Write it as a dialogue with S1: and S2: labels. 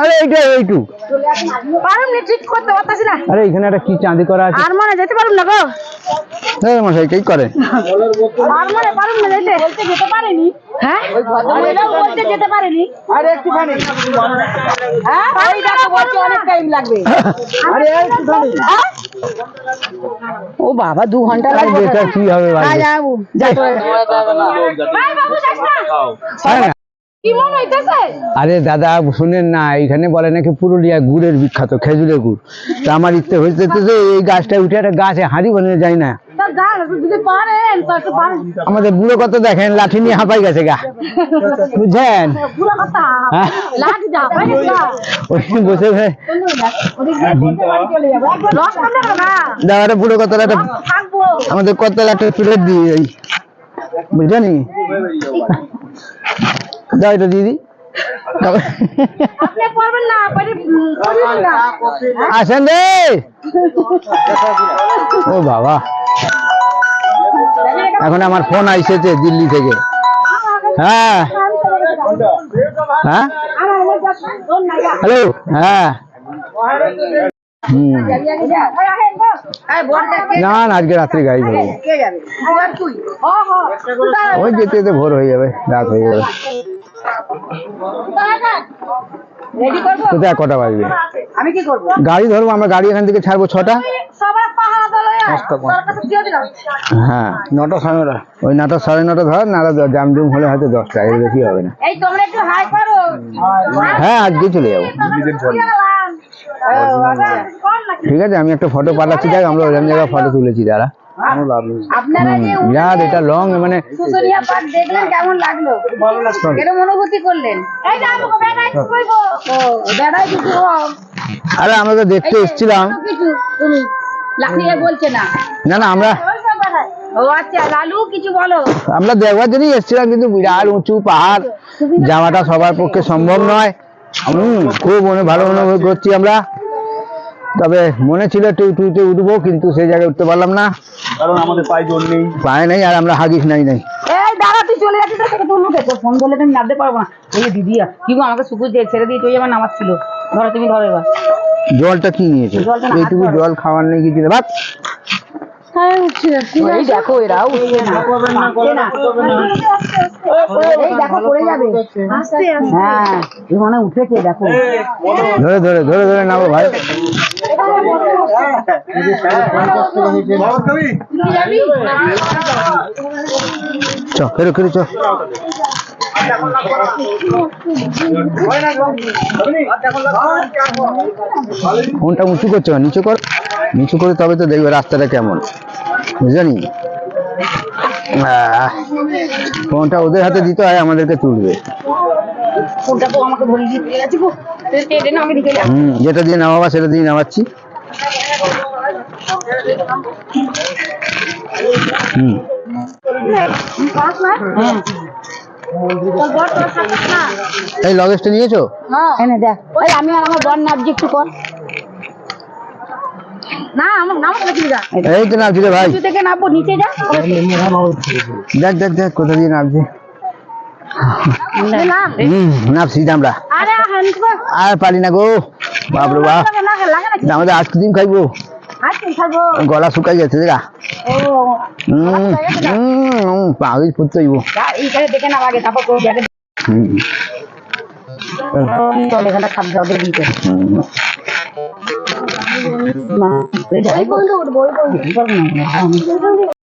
S1: আরে এইটা এইটু
S2: পারুম না ঠিক করতে পারতাছি না।
S1: আরে এখানে একটা কি চাঁদি করা আছে
S2: আর মনে যেতে পারুম না গো।
S1: এই মশাই কি করে
S2: আর মনে পারুম না যেতে বলতে যেতে পারেনি। হ্যাঁ ওই ভদ্রমহিলাও বলতে যেতে পারেনি। আরে একটুখানি হ্যাঁ ওই দেখো বলতে অনেক টাইম লাগবে। আরে একটুখানি ও বাবা 2 ঘন্টা লাগবে।
S1: এটা কি হবে ভাই
S2: যাবো ভাই বাবু যাস না কি মন হইতাছে।
S1: আরে দাদা শুনেন না এখানে বলে নাকি পুরুলিয়া গুড়ের বিখ্যাত খেজুরের গুড় তা আমার ইচ্ছে হয়েছে যে এই গাছটা উঠে একটা গাছে হাঁড়ি বানিয়ে যায় না আমাদের বুড়ো কত দেখেন লাঠি নিয়ে হাঁপাই গেছে গা বুঝছেন বসে দাদা বুড়ো কত আমাদের কত লাঠি তুলে দিই বুঝলি দাও এটা দিদি আসেন রে ও বাবা এখন আমার ফোন আইসেছে দিল্লি থেকে হ্যাঁ হ্যাঁ হ্যালো হ্যাঁ না না আজকে রাত্রে গাড়ি যাবো ওই যেতে যেতে ভোর হয়ে যাবে রাত হয়ে যাবে কোথায় কটা বাজবে
S2: আমি কি করবো
S1: গাড়ি ধরবো আমরা গাড়ি এখান থেকে ছাড়বো 6টা হ্যাঁ 9টা 9:30 ওই 9টা 9:30 ধর না জাম জুম হলে হয়তো 10টা এর বেশি হবে না হ্যাঁ আজকে চলে যাবো ঠিক আছে আমি একটা ফটো পাঠাচ্ছি দেখ আমরা ওই জায়গায় ফটো তুলেছি দাঁড়া বিরাট এটা লং মানে
S2: কেমন লাগলো অনুভূতি করলেন
S1: আরে আমরা তো দেখতে এসেছিলাম
S2: বলছে না
S1: না না আমরা
S2: ও আচ্ছা লালু কিছু বলো
S1: আমরা দেখবার জন্যই এসেছিলাম কিন্তু বিরাট উঁচু পাহাড় যাওয়াটা সবার পক্ষে সম্ভব নয় খুব ভালো অনুভব করছি আমরা তবে মনে ছিল টুইটে উঠবো কিন্তু সেই জায়গায় উঠতে পারলাম না
S3: কারণ আমাদের পায়ে জোর নেই
S1: পায়ে নেই আর আমরা হাগিস নাই
S2: এই দাঁড়া তুই চলে যাচ্ছিস তোর মুখে তোর ফোন ধরলে তুমি নামতে পারবো না এই দিদি কি গো আমাকে সুকুর দিয়ে ছেড়ে দিয়ে তুই আমার নামাজ ছিল ধরো তুমি ধরো এবার
S1: জলটা কি নিয়েছে এইটুকু জল খাওয়ার নেই কিছু বাদ
S2: দেখো এরাও দেখো পড়ে যাবে হ্যাঁ মানে উঠেছে দেখো
S1: ধরে ধরে ধরে ধরে নাও ভাই চ ফেরো ফেরো চ ফোনটা উঁচু করছো নিচু কর নিচু করে তবে তো দেখবে রাস্তাটা কেমন বুঝলি ফোনটা ওদের হাতে দিতে হয় আমাদেরকে তুলবে যেটা দিয়ে নামাবা সেটা দিয়ে নামাচ্ছি এই লগেজটা নিয়েছো
S2: দেখ আমি আর আমার বর নাবজি একটু কর না আমার নাম
S1: এই তো নামছি রে ভাই
S2: থেকে নামবো নিচে যা
S1: দেখ দেখ দেখ কোথা দিয়ে নামছি নামছি আমরা আর পারি না গো বাপরে বাপ আমাদের আইসক্রিম খাইবো গলা শুকাই গেছে দেখা পাগল পড়তে হইব
S2: দেখে না লাগে তারপর এখানটা খাদ্য দিতে